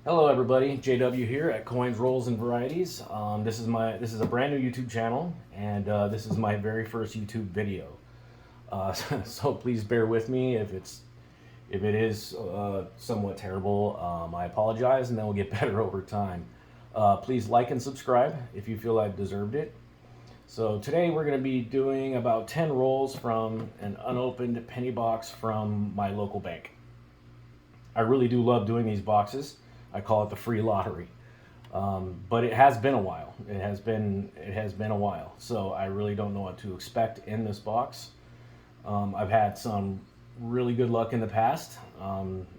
Hello everybody, JW here at CoinsRolls&Varieties. This is a brand new YouTube channel, and this is my very first YouTube video. So please bear with me if it is somewhat terrible. I apologize, and then we'll get better over time. Please like and subscribe if you feel I've deserved it. So today we're going to be doing about 10 rolls from an unopened penny box from my local bank. I really do love doing these boxes. I call it the free lottery. But it has been a while. It has been a while. So I really don't know what to expect in this box. I've had some really good luck in the past.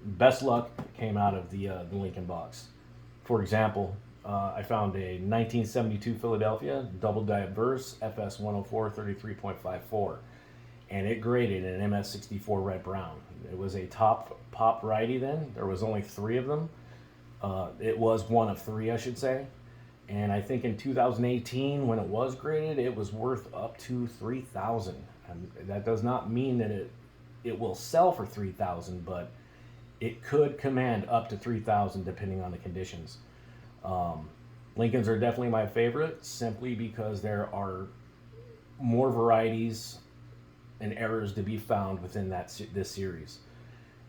Best luck came out of the Lincoln box. For example, I found a 1972 Philadelphia double diverse FS 104 33.54, and it graded an MS 64 red brown. It was a top pop variety then. There was only 3 of them. It was one of 3, I should say. And I think in 2018, when it was graded, it was worth up to $3,000. That does not mean that it will sell for $3,000, but it could command up to $3,000 depending on the conditions. Lincolns are definitely my favorite, simply because there are more varieties and errors to be found within this series.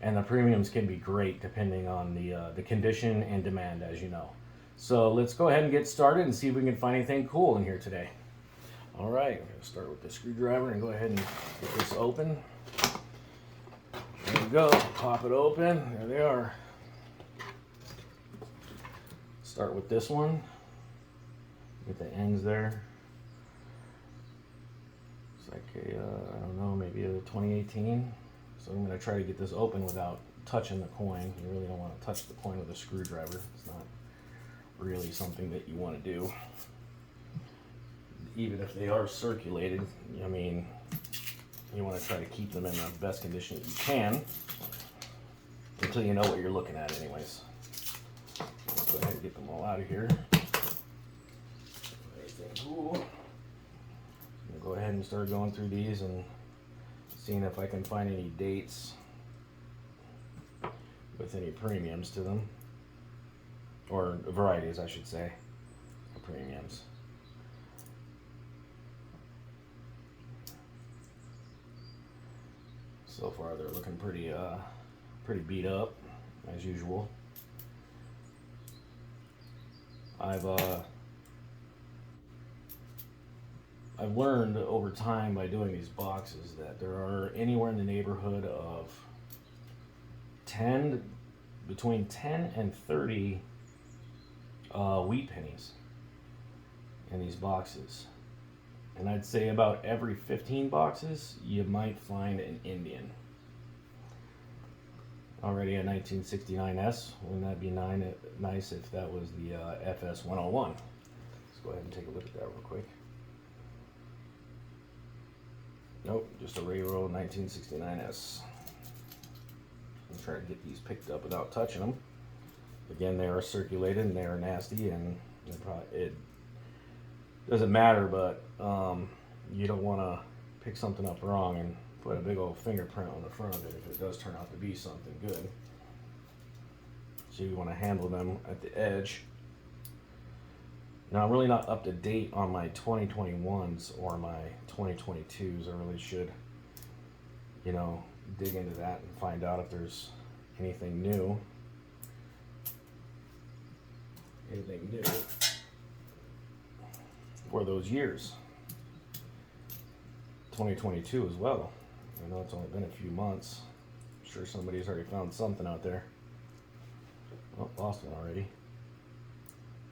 And the premiums can be great depending on the condition and demand, as you know. So let's go ahead and get started and see if we can find anything cool in here today. All right, we're going to start with the screwdriver and go ahead and get this open. There we go, pop it open, there they are. Start with this one, get the ends there. It's like a, I don't know, maybe a 2018. So I'm going to try to get this open without touching the coin. You really don't want to touch the coin with a screwdriver. It's not really something that you want to do. Even if they are circulated, I mean, you want to try to keep them in the best condition that you can until you know what you're looking at anyways. Let's go ahead and get them all out of here. Everything cool. I'm going to go ahead and start going through these and seeing if I can find any dates with any premiums to them, or varieties I should say, premiums. So far they're looking pretty beat up as usual. I've learned over time by doing these boxes that there are anywhere in the neighborhood of between 10 and 30 wheat pennies in these boxes. And I'd say about every 15 boxes you might find an Indian. Already a 1969S, wouldn't that be nice if that was the FS 101? Let's go ahead and take a look at that real quick. Nope, just a regular old 1969S. I'm trying to get these picked up without touching them. Again, they are circulated and they are nasty, and it doesn't matter, but you don't want to pick something up wrong and put a big old fingerprint on the front of it if it does turn out to be something good. So you want to handle them at the edge. Now, I'm really not up to date on my 2021s or my 2022s. I really should, dig into that and find out if there's anything new. For those years. 2022 as well. I know it's only been a few months. I'm sure somebody's already found something out there. Oh, lost one already.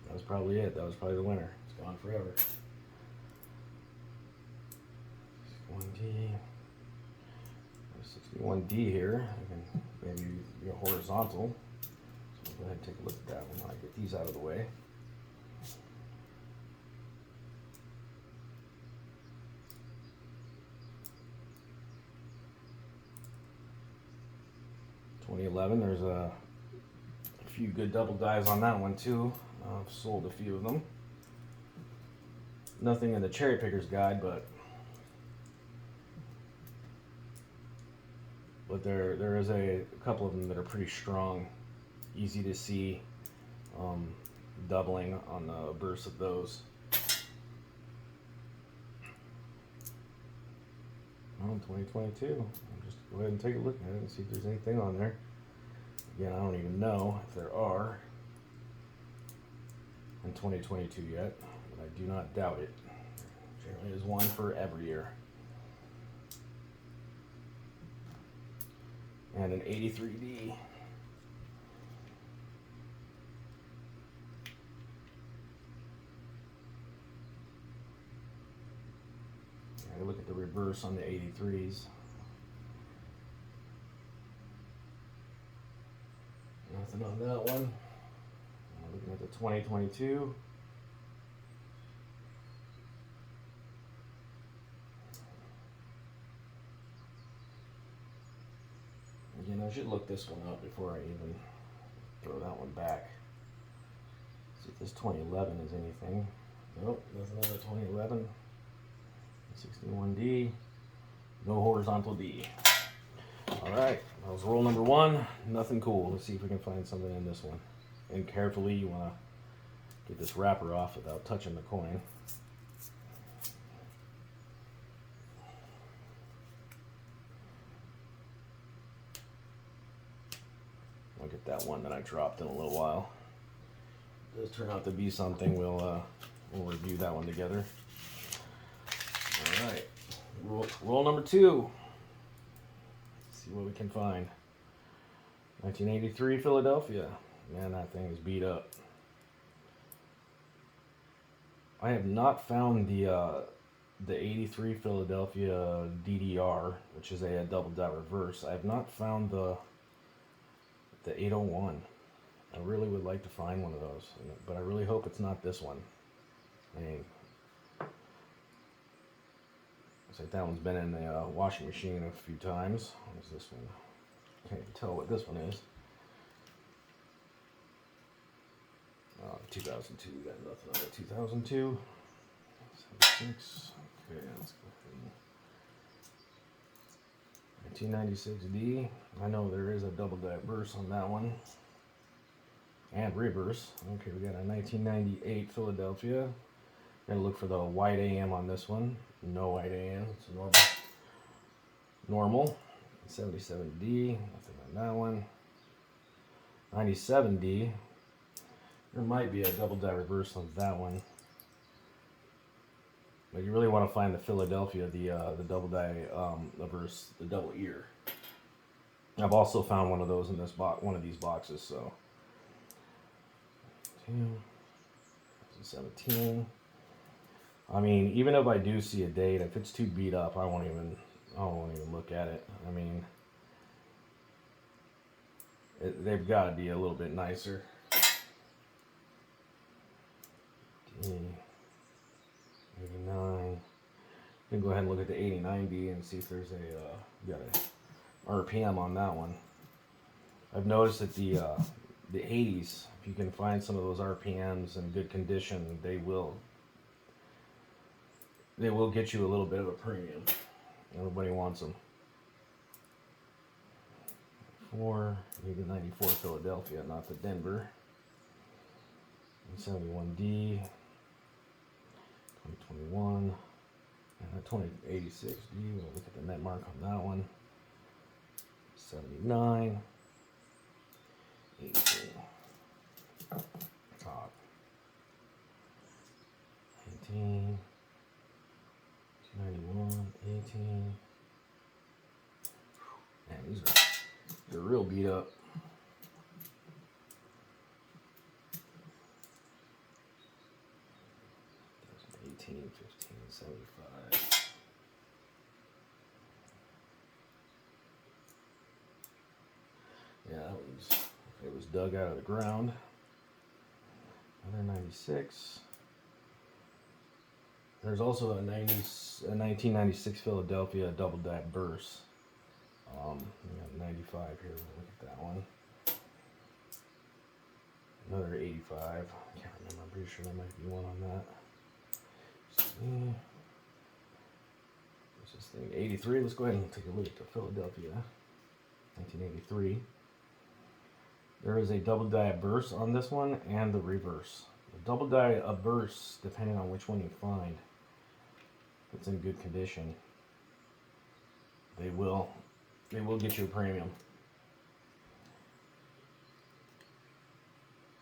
That was probably it. That was probably the winner. It's gone forever. 61D here. I can maybe be horizontal. So we'll go ahead and take a look at that one while I get these out of the way. There's a few good double dives on that one too. I've sold a few of them. Nothing in the cherry picker's guide, but there is a couple of them that are pretty strong, easy to see, doubling on the burst of those. Oh, 2022. I'll just go ahead and take a look at it and see if there's anything on there. Again, I don't even know if there are in 2022 yet, but I do not doubt it. There generally is one for every year. And an 83D. Look at the reverse on the 83s. Nothing on that one. Looking at the 2022. Again, I should look this one up before I even throw that one back. See if this 2011 is anything. Nope, there's another 2011. 61D, no horizontal D. All right, that was roll number one. Nothing cool. Let's see if we can find something in this one. And carefully, you want to get this wrapper off without touching the coin. Look at that one that I dropped in a little while. It does turn out to be something. We'll review that one together. All right, roll number two. Let's see what we can find. 1983 Philadelphia. Man, that thing is beat up. I have not found the 83 Philadelphia DDR, which is a double die reverse. I have not found the 801. I really would like to find one of those, but I really hope it's not this one. I mean, looks like that one's been in the washing machine a few times. What is this one? Can't even tell what this one is. 2002, got nothing on it. 2002. 76. Okay, let's go ahead. 1996D. I know there is a double die burst on that one. And reverse. Okay, we got a 1998 Philadelphia. Gotta look for the white AM on this one. No white AM. It's normal. 77D. Nothing on that one. 97D. There might be a double die reverse on that one. But you really want to find the Philadelphia, the double die reverse, the double ear. I've also found one of those in this box, one of these boxes. So 17. I mean, even if I do see a date, if it's too beat up, I won't even look at it. I mean, they've got to be a little bit nicer. 89. You can go ahead and look at the 89D and see if there's got a RPM on that one. I've noticed that the 80s, if you can find some of those RPMs in good condition, they will get you a little bit of a premium. Everybody wants them. maybe 94 Philadelphia, not the Denver. 71D. 2021. And a 2086D. We'll look at the net mark on that one. 79. 18. Top. 18. 291. 18. Man, they're real beat up. $18, $15, $75. Yeah, it was dug out of the ground. Another 96. There's also a 1996 Philadelphia double die burst. We got 95 here. We'll look at that one. Another 85. I can't remember. I'm pretty sure there might be one on that. What's this thing? 83. Let's go ahead and take a look at the Philadelphia. 1983. There is a double die burst on this one and the reverse. The double die burst, depending on which one you find, if it's in good condition, they will get you a premium.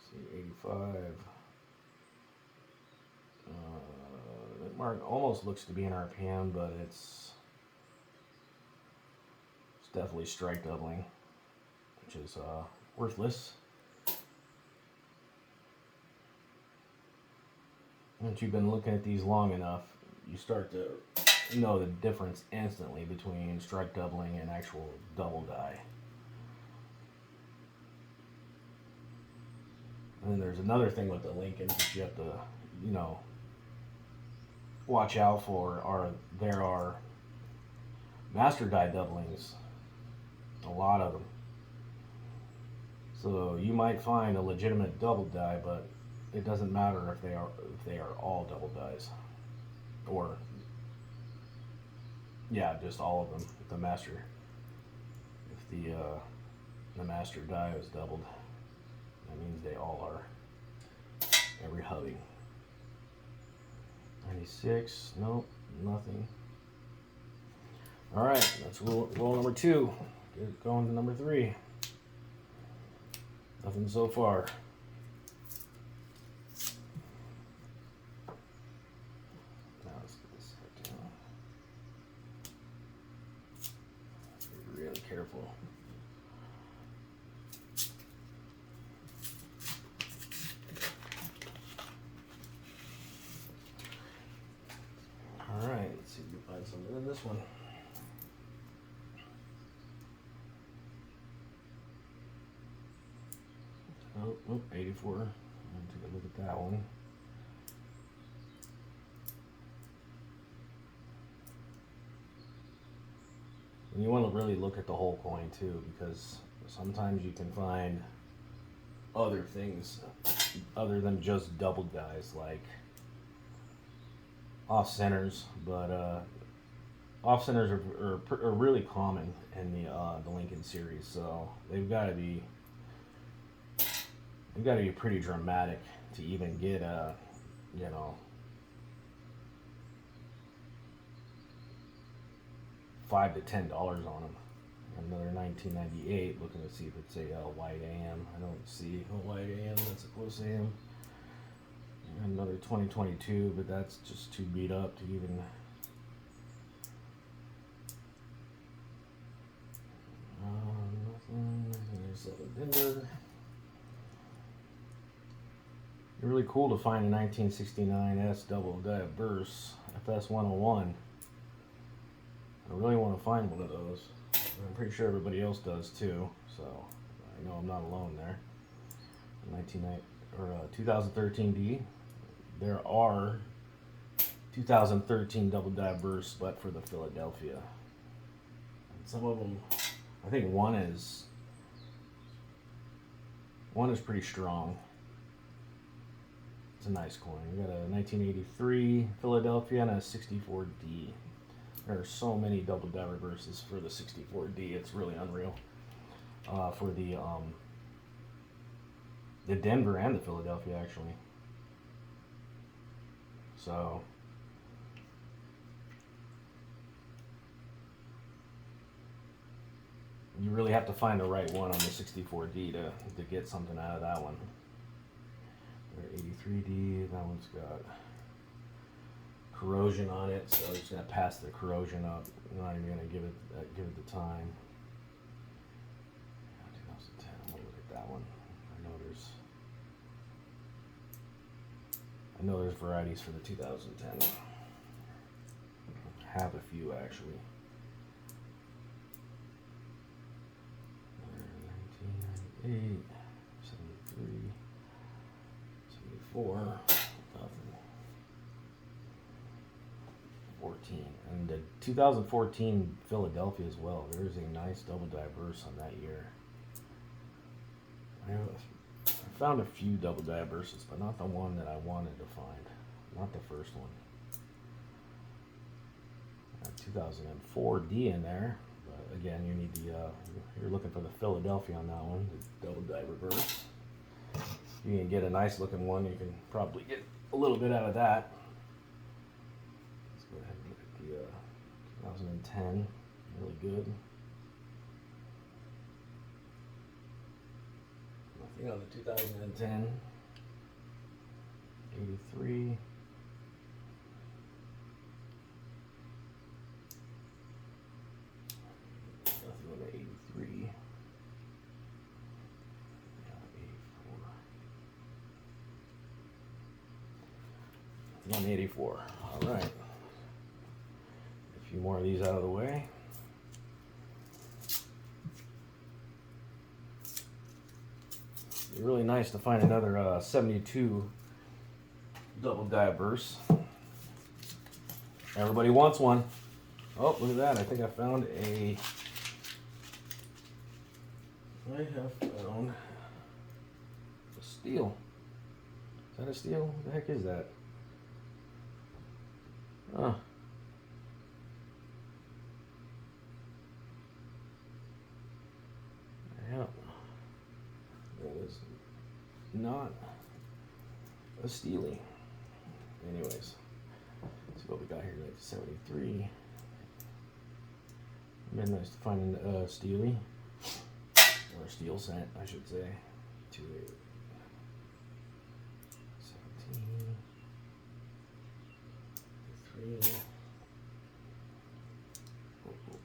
See, 85. That mark almost looks to be an RPM, but it's definitely strike doubling, which is worthless. Once you've been looking at these long enough, you start to know the difference instantly between strike doubling and actual double die. And then there's another thing with the Lincolns that you have to, you know, watch out for. There are master die doublings, a lot of them. So you might find a legitimate double die, but it doesn't matter if they are all double dies, or yeah, just all of them. If the master die is doubled, that means they all are. Every hubbing. 96, nope, nothing. All right, that's roll number 2. Get going to number 3. Nothing so far. Now let's get this set down. Be really careful. All right, let's see if we can find something in this one. Oh, 84. I'll take a look at that one. And you want to really look at the whole coin too, because sometimes you can find other things other than just double dies, like off centers. But off centers are really common in the Lincoln series, so they've got to be pretty dramatic to even get you know, $5 to $10 on them. Another 1998. Looking to see if it's a wide AM. I don't see a wide AM. That's a close AM. And another 2022, but that's just too beat up to even. Nothing. There's a Denver. It's really cool to find a 1969 S double die burst FS 101. I really want to find one of those. I'm pretty sure everybody else does too, so I know I'm not alone there. 2013 D. There are 2013 double die bursts, but for the Philadelphia. And some of them, I think one is pretty strong. It's a nice coin. We got a 1983 Philadelphia and a 64D. There are so many double die reverses for the 64D. It's really unreal. For the Denver and the Philadelphia, actually. So you really have to find the right one on the 64D to get something out of that one. 83D, that one's got corrosion on it, so it's gonna pass the corrosion up. I'm not even gonna give it the time. 2010. I'm gonna look at that one. I know there's varieties for the 2010. I have a few actually. 1998, 73, 74, nothing. 14, and the 2014 Philadelphia as well. There's a nice double diverse on that year. I found a few double diverses, but not the one that I wanted to find. Not the first one. 2004 D in there, but again, you need the, you're looking for the Philadelphia on that one, the double die reverse. You can get a nice looking one, you can probably get a little bit out of that. Let's go ahead and look at the 2010, really good. Nothing on the 2010. 83. Nothing on the 83. Yeah, 84. Nothing on the 84. All right. A few more of these out of the way. It'd be really nice to find another 72 double die verse. Everybody wants one. Oh, look at that. I think I found a... I have found a steel. Is that a steel? What the heck is that? Oh. Yeah. That is not a steely. Anyways, let's see what we got here. 73. Been nice to find a steely, or a steel cent, I should say. 28. 17. 3.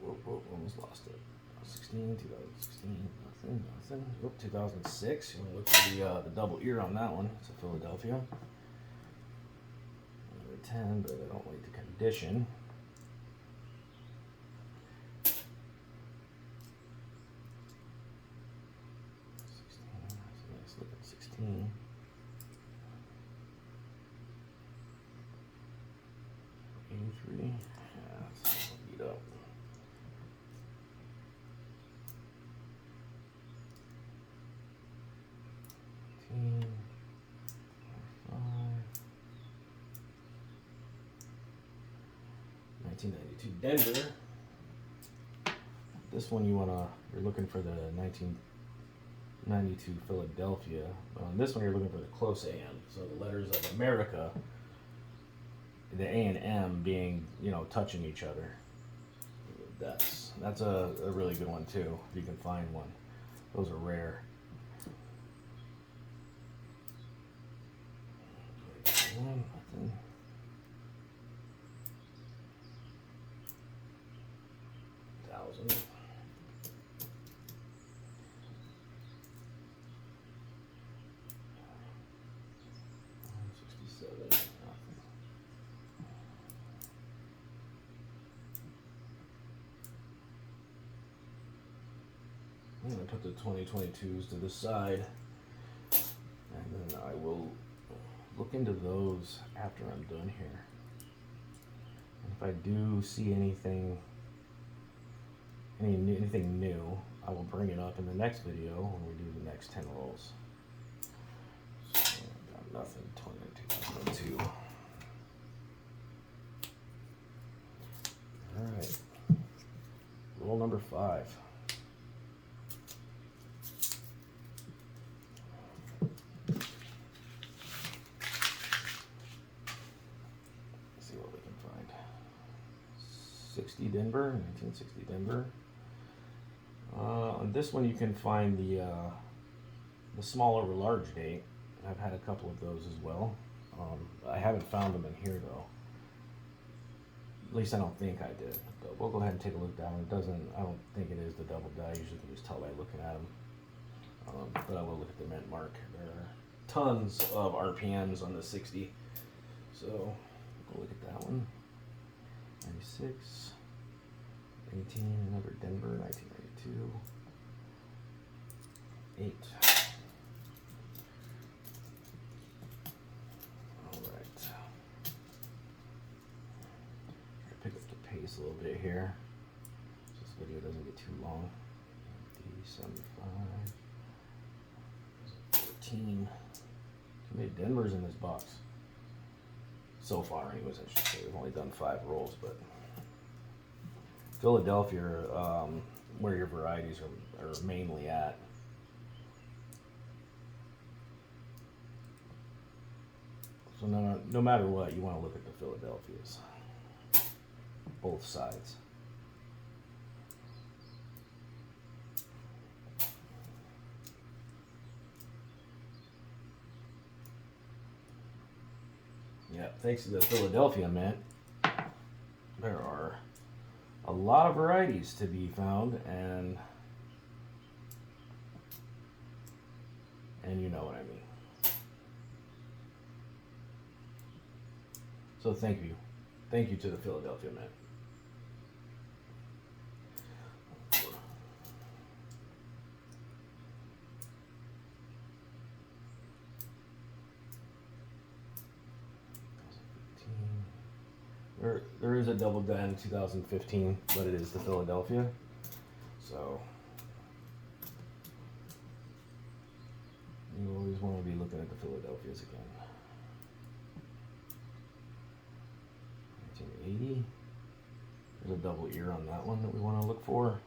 Whoa, almost lost it. 16, 2016, nothing. Oop, 2006. You want to look for the double ear on that one. It's a Philadelphia. 10, but I don't like the condition. 16, that's a nice look at 16. 83, yeah, that's beat up. 18, 1992 Denver. This one you're looking for the 1992 Philadelphia. On this one you're looking for the close AM. So the letters of America, the A and M being, touching each other. That's a really good one too, if you can find one. Those are rare. Nothing. $1,000. I'm going to put the 2022s to the side, and then I will look into those after I'm done here. And if I do see anything new, I will bring it up in the next video when we do the next 10 rolls. So I've got nothing 2022. All right, roll number 5. Denver, 1960 Denver. On this one you can find the smaller or large date. I've had a couple of those as well. I haven't found them in here though. At least I don't think I did. But we'll go ahead and take a look down. I don't think it is the double die. Usually you can just tell by looking at them. But I will look at the mint mark. There are tons of RPMs on the 60. So we'll look at that one. 96. 18, another Denver, 1992. 8. Alright. Pick up the pace a little bit here, so this video doesn't get too long. D75. 14. Too many Denvers in this box. So far, anyways, I should say. We've only done 5 rolls, but Philadelphia, where your varieties are mainly at. So no matter what, you want to look at the Philadelphias, both sides. Yeah, thanks to the Philadelphia mint, there are a lot of varieties to be found, and you know what I mean. So thank you to the Philadelphia mint. There is a double die in 2015, but it is the Philadelphia. So you always want to be looking at the Philadelphias again. 1980. There's a double ear on that one that we want to look for.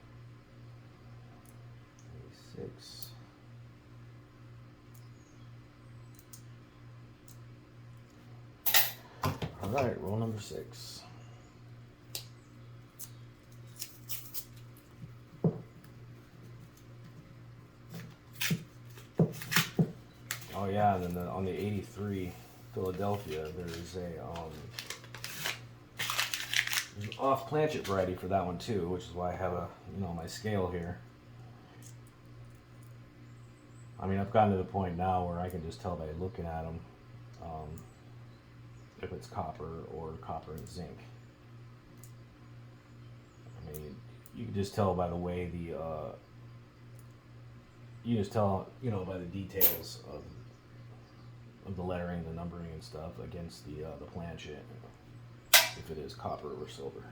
86. All right, roll number 6. Oh yeah, and then on the 83 Philadelphia, there's an off planchet variety for that one too, which is why I have my scale here. I mean, I've gotten to the point now where I can just tell by looking at them if it's copper or copper and zinc. I mean, you can just tell by the way you just tell, by the details of the lettering, the numbering and stuff against the planchet, if it is copper or silver.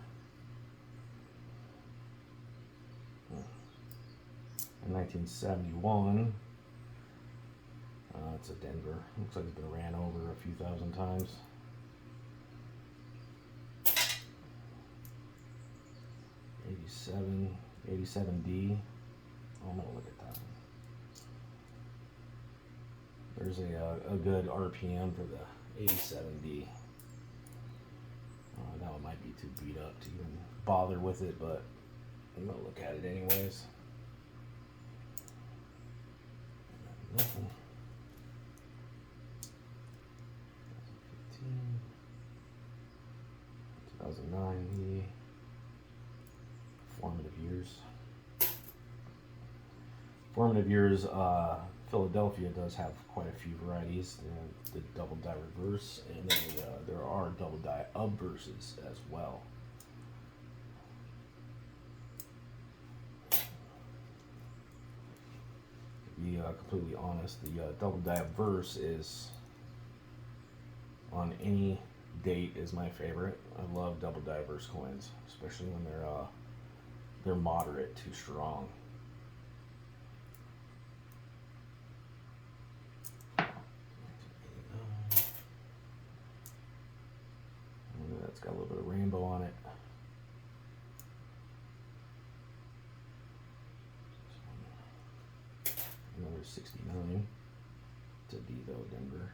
In 1971, it's a Denver. Looks like it's been ran over a few thousand times. 87D. I'm gonna look at that one. There's a good RPM for the 87D. That one might be too beat up to even bother with it, but I'm gonna look at it anyways. Nothing. 2009, the formative years. Formative years, Philadelphia does have quite a few varieties. The double die reverse, and then there are double die obverses as well. To be completely honest, the double die obverse is on any date is my favorite. I love double die verse coins, especially when they're moderate to strong. That's got a little bit of rainbow on it. Another 69. It's a D though, Denver.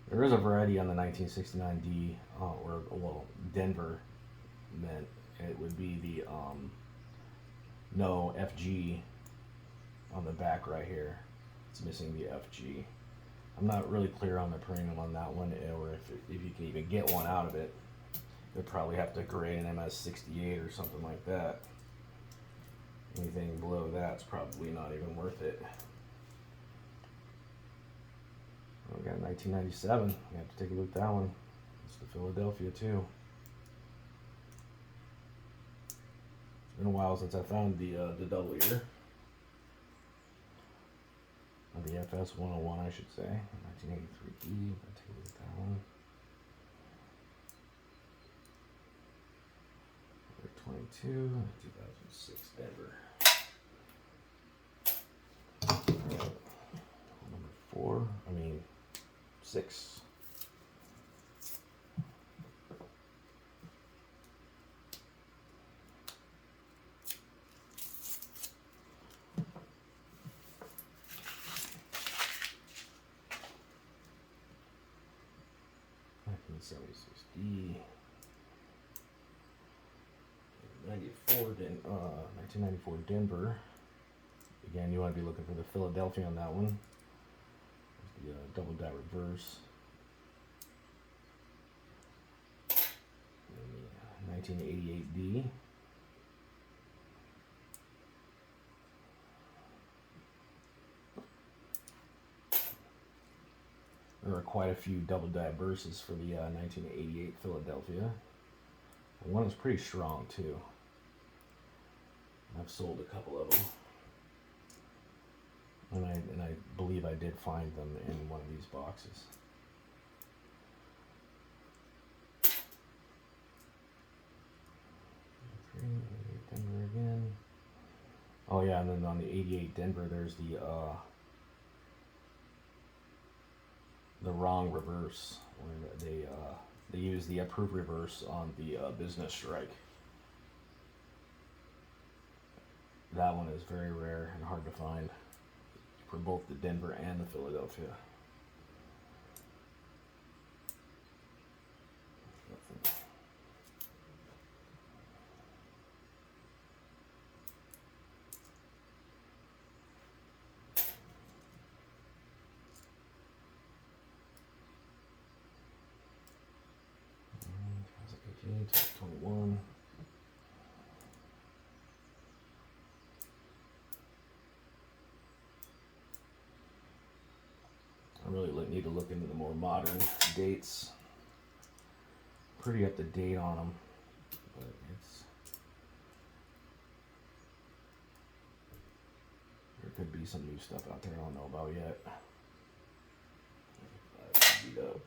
There is a variety on the 1969D, Denver mint. It would be the no FG on the back right here. It's missing the FG. I'm not really clear on the premium on that one, or if you can even get one out of it. You'd probably have to grade an MS68 or something like that. Anything below that's probably not even worth it. We got 1997. You have to take a look at that one. It's the Philadelphia too. It's been a while since I found the double ear. Or the FS 101, I should say. 1983E. Let's take a look at that one. 22, 2006 Denver. Alright. Number 6. 76D. 1994 Denver. Again, you want to be looking for the Philadelphia on that one. There's the double die reverse. 1988D. There are quite a few double die bursts for the 1988 Philadelphia. One is pretty strong too. I've sold a couple of them, and I believe I did find them in one of these boxes. Denver again. Oh yeah, and then on the 88 Denver, there's the wrong reverse, where they use the approved reverse on the business strike. That one is very rare and hard to find for both the Denver and the Philadelphia. Top 21. I really need to look into the more modern dates. Pretty up to date on them, but there could be some new stuff out there I don't know about yet. Beat up.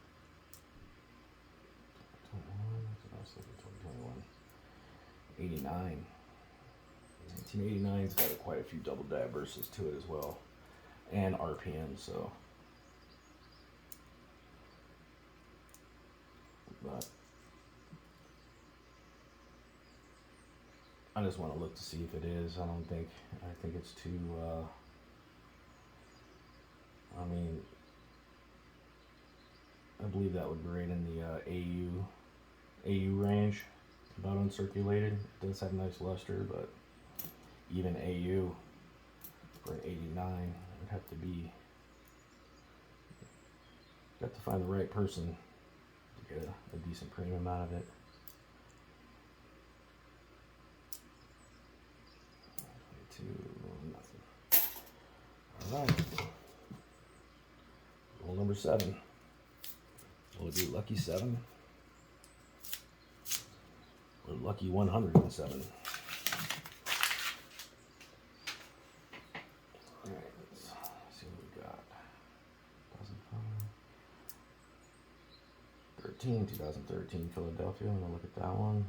89. 1989's got quite a few double die bursts to it as well, and RPM. So, but I just want to look to see if it is. I think it's too. I mean, I believe that would be right in the AU range, about uncirculated. It does have nice luster, but even AU for an 89 would have to be. Got to find the right person to get a decent premium out of it. Nothing. All right. Roll number 7. Will it be lucky 7 or lucky 107? All right, let's see what we got. 2013 Philadelphia. I'm gonna look at that one.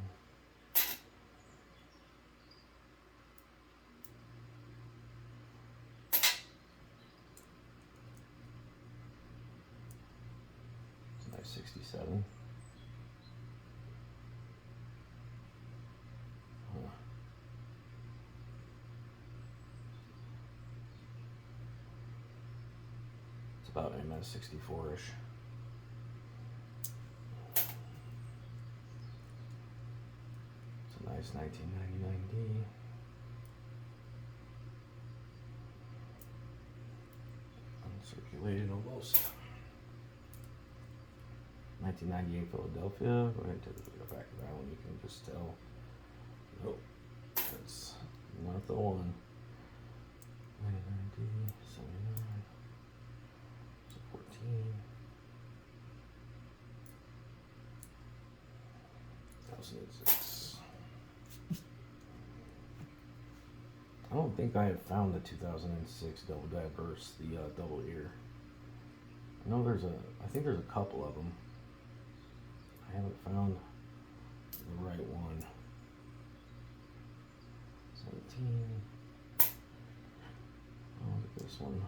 It's a nice 67. It's about MS 64-ish. Nice 1999D. Uncirculated almost. 1998 Philadelphia. Go ahead and take a look back at that one. You can just tell. Nope. That's not the one. 99D, 79. 14. 2006. I don't think I have found the 2006 double die burst, the double ear. I know I think there's a couple of them. I haven't found the right one. 17. Oh, look at this one.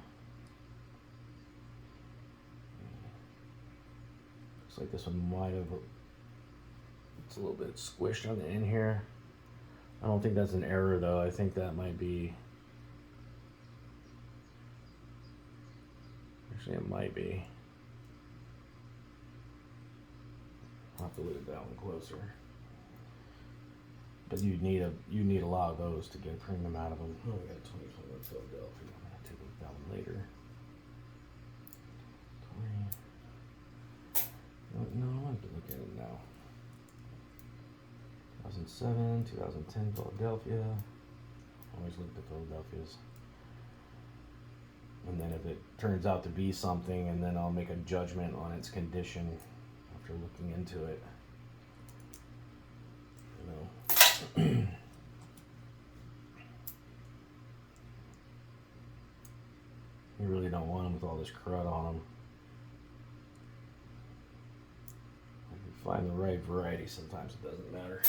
Looks like this one might have. It's a little bit squished on the end here. I don't think that's an error though. I think that might be. Actually, it might be. I'll have to look at that one closer. But you need a lot of those to get a premium out of them. Oh, we got a 2021 Philadelphia. I'm gonna take a look at that one later. 20. No, I have to look at it now. 2007, 2010 Philadelphia. Always look at the Philadelphias. And then if it turns out to be something, and then I'll make a judgment on its condition after looking into it. You know. You really don't want them with all this crud on them. If you find the right variety, sometimes it doesn't matter.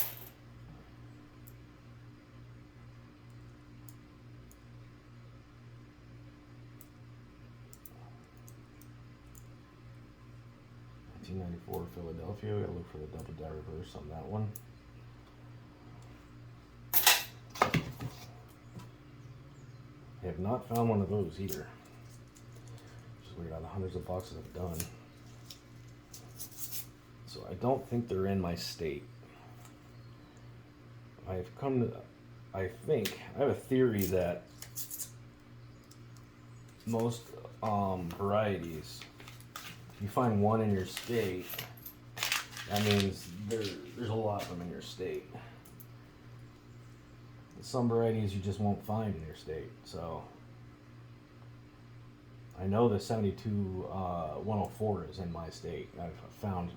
'94 Philadelphia. We gotta look for the double die reverse on that one. I have not found one of those either. Which is weird, out of hundreds of boxes I've done. So I don't think they're in my state. I have a theory that most varieties, if you find one in your state, that means there's a lot of them in your state. Some varieties you just won't find in your state. So I know the 72 104 is in my state. I've found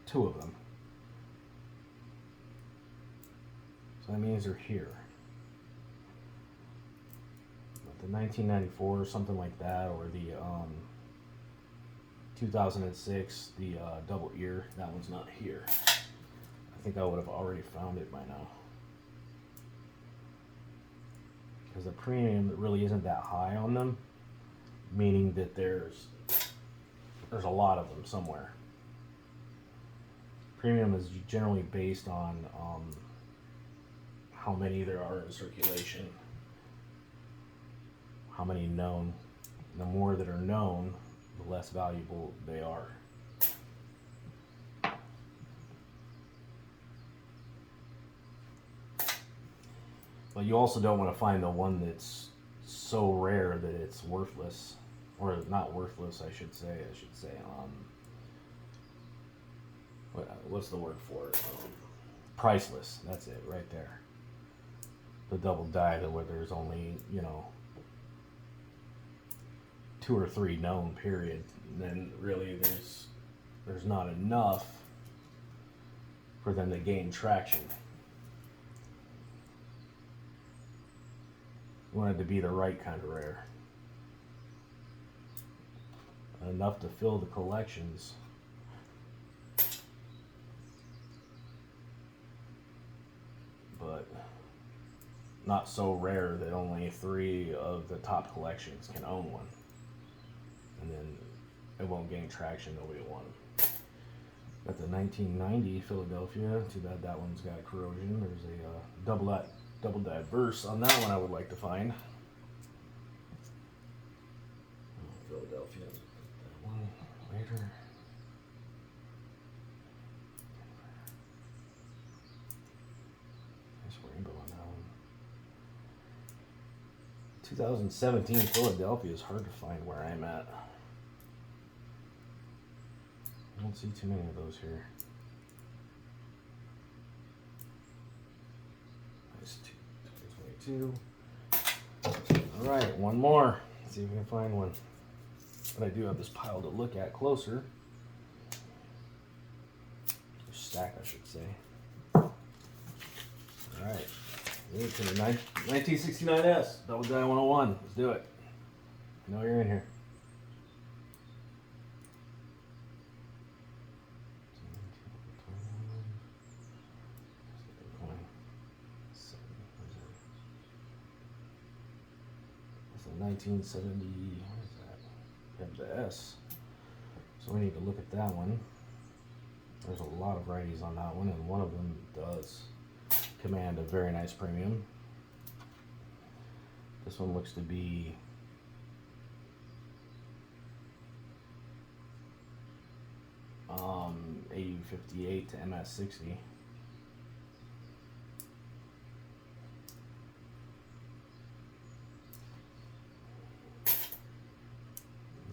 2 of them. So that means they're here. But the 1994 or something like that, or the 2006, the double ear, that one's not here. I think I would have already found it by now. Because the premium really isn't that high on them, meaning that there's a lot of them somewhere. Premium is generally based on how many there are in circulation, how many known. The more that are known, the less valuable they are. But you also don't want to find the one that's so rare that it's worthless, or not worthless, I should say. What's the word for it? Priceless. That's it, right there. The double die, where there's only, 2 or 3 known, period. And then really there's not enough for them to gain traction. You want it to be the right kind of rare. Enough to fill the collections. But not so rare that only 3 of the top collections can own one. And then it won't gain traction, nobody will want them. Got the 1990 Philadelphia. Too bad that one's got corrosion. There's a double diverse on that one I would like to find. Philadelphia. That one later. Nice rainbow on that one. 2017 Philadelphia is hard to find where I'm at. I don't see too many of those here. Nice 2022. Alright, one more. Let's see if we can find one. But I do have this pile to look at closer. Or stack, I should say. Alright. Move to the 1969S, double die 101. Let's do it. I know you're in here. That's a 1970. What is that? We have the S. So we need to look at that one. There's a lot of varieties on that one, and one of them does command a very nice premium. This one looks to be AU58 to MS60.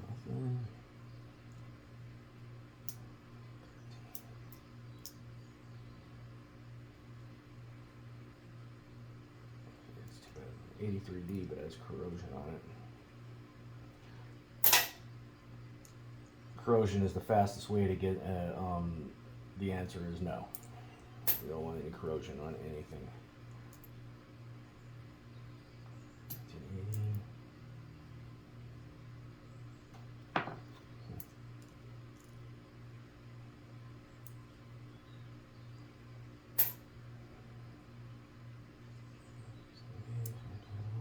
Nothing. It's too bad. 83D, but it has corrosion on it. Corrosion is the fastest way to get, the answer is no. We don't want any corrosion on anything. 1980.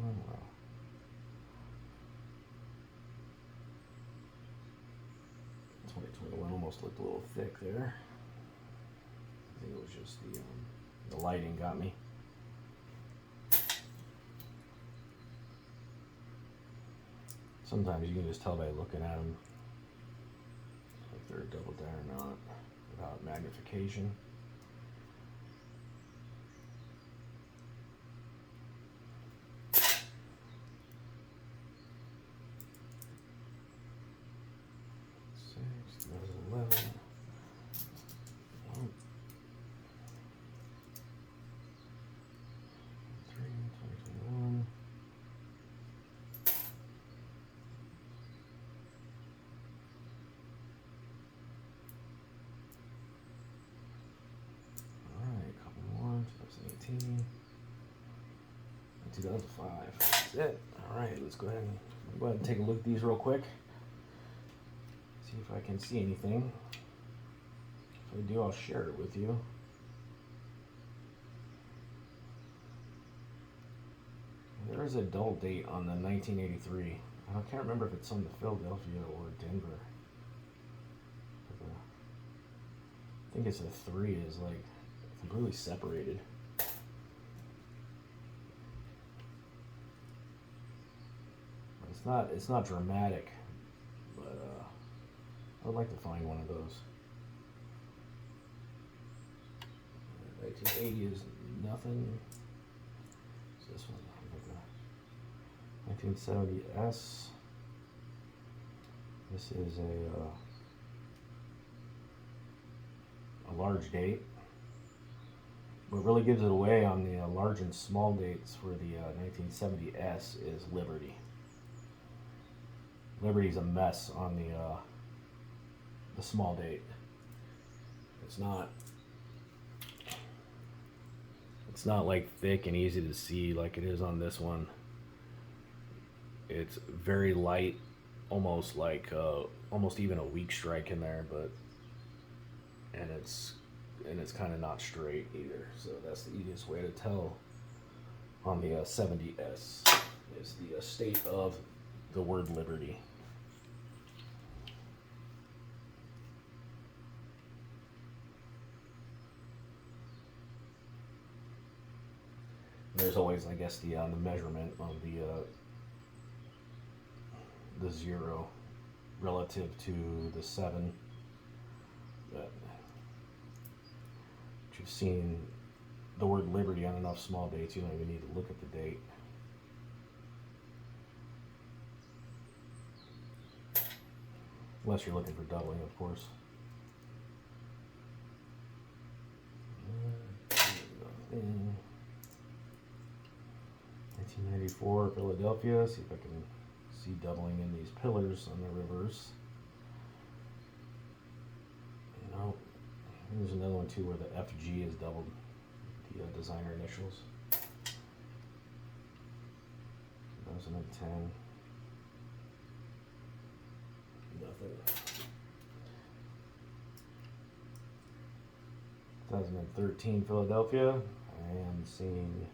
Wow. 2021 almost looked a little thick there. I think it was just the lighting got me. Sometimes you can just tell by looking at them if they're a double die or not without magnification. Alright, couple more. 2018. 2005. That's it. Alright, let's go ahead and take a look at these real quick. See if I can see anything. If I do, I'll share it with you. There is a dull date on the 1983. I can't remember if it's on the Philadelphia or Denver. I think it's a 3 is like completely separated. It's not dramatic, but I would like to find one of those. 1980 is nothing. What's this one? 1970S. This is a large date. What really gives it away on the large and small dates for the 1970S is Liberty. Liberty's a mess on the small date. It's not like thick and easy to see like it is on this one. It's very light, almost like almost even a weak strike in there, and it's kind of not straight either. So that's the easiest way to tell on the 70S is the state of the word Liberty. There's always, I guess, the measurement of the 0 relative to the 7. But you've seen the word Liberty on enough small dates, you don't even need to look at the date. Unless you're looking for doubling, of course. 1994 Philadelphia. See if I can see doubling in these pillars on the reverse. No. There's another one too where the FG is doubled, the designer initials. 2010. Nothing. 2013 Philadelphia. I am seeing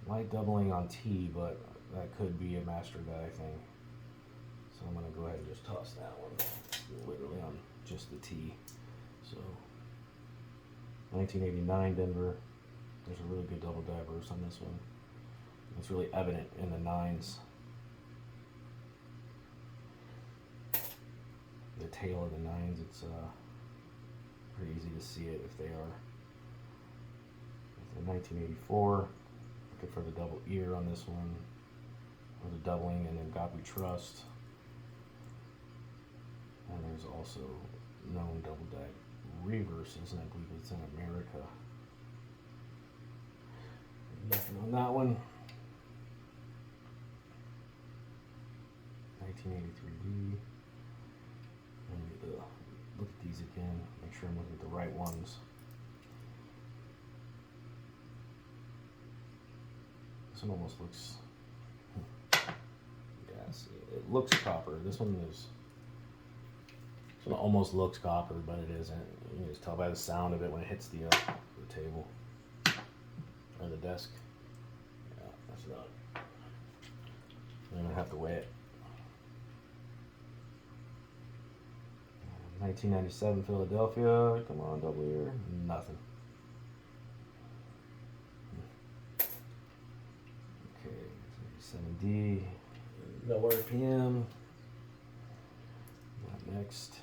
light doubling on T, but that could be a master die thing. So I'm going to go ahead and just toss that one, literally on just the T. So 1989 Denver. There's a really good double diverse on this one. It's really evident in the 9s. the tail of the nines, it's pretty easy to see it if they are. The 1984, looking for the double ear on this one, or the doubling, and then God We Trust. And there's also known double die reverses, and I believe it's in America. Nothing on that one. 1983D. Look at these again, make sure I'm looking at the right ones. This one almost looks, yes, it looks copper. This one almost looks copper, but it isn't. You can just tell by the sound of it when it hits the table or the desk. Yeah, that's not. I'm gonna have to weigh it. 1997 Philadelphia. Come on, double ear. Nothing. Okay, 7D. No RPM. Next.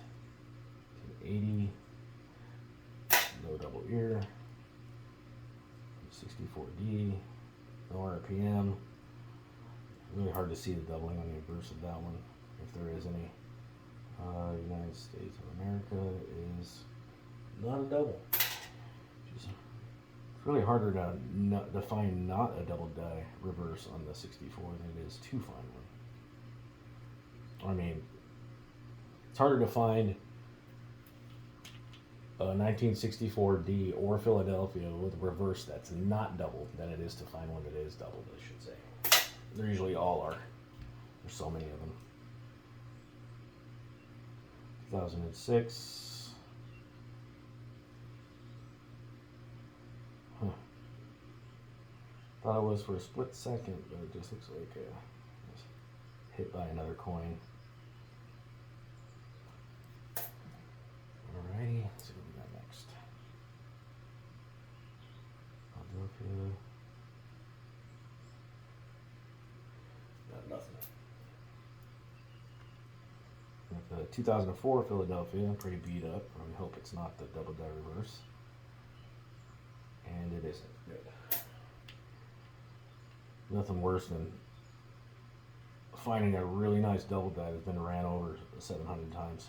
80. No double ear. 64D. No RPM. Really hard to see the doubling on the reverse of that one, if there is any. United States of America is not a double. It's really harder to find not a double die reverse on the 64 than it is to find one. I mean, it's harder to find a 1964D or Philadelphia with a reverse that's not doubled than it is to find one that is doubled, I should say. They usually all are. There's so many of them. 2006. Thought it was for a split second, but it just looks like hit by another coin. Alrighty, let's see what we got next. Philadelphia. Got nothing. The 2004 Philadelphia, pretty beat up. I hope it's not the double die reverse. And it isn't. Good. Nothing worse than finding a really nice double die that's been ran over 700 times.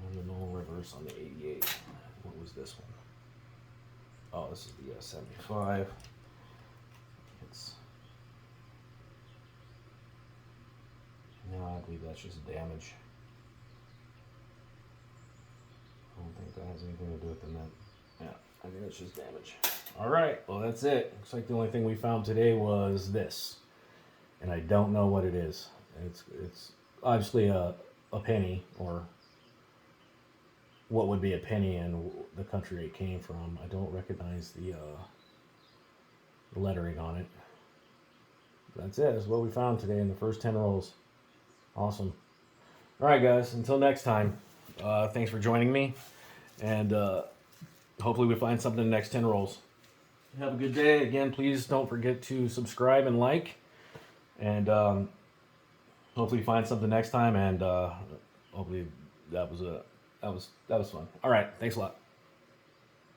And the null reverse on the 88. What was this one? Oh, this is the 75. It's no, I believe that's just damage. I don't think that has anything to do with the net. Yeah, I think it's just damage. All right, well that's it. Looks like the only thing we found today was this, and I don't know what it is. It's obviously a penny, or what would be a penny in the country it came from. I don't recognize the lettering on it. That's it. That's what we found today in the first 10 rolls. Awesome. All right, guys. Until next time, thanks for joining me, and hopefully we find something in the next 10 rolls. Have a good day. Again, please don't forget to subscribe and like, and hopefully find something next time. And hopefully that was fun. All right. Thanks a lot.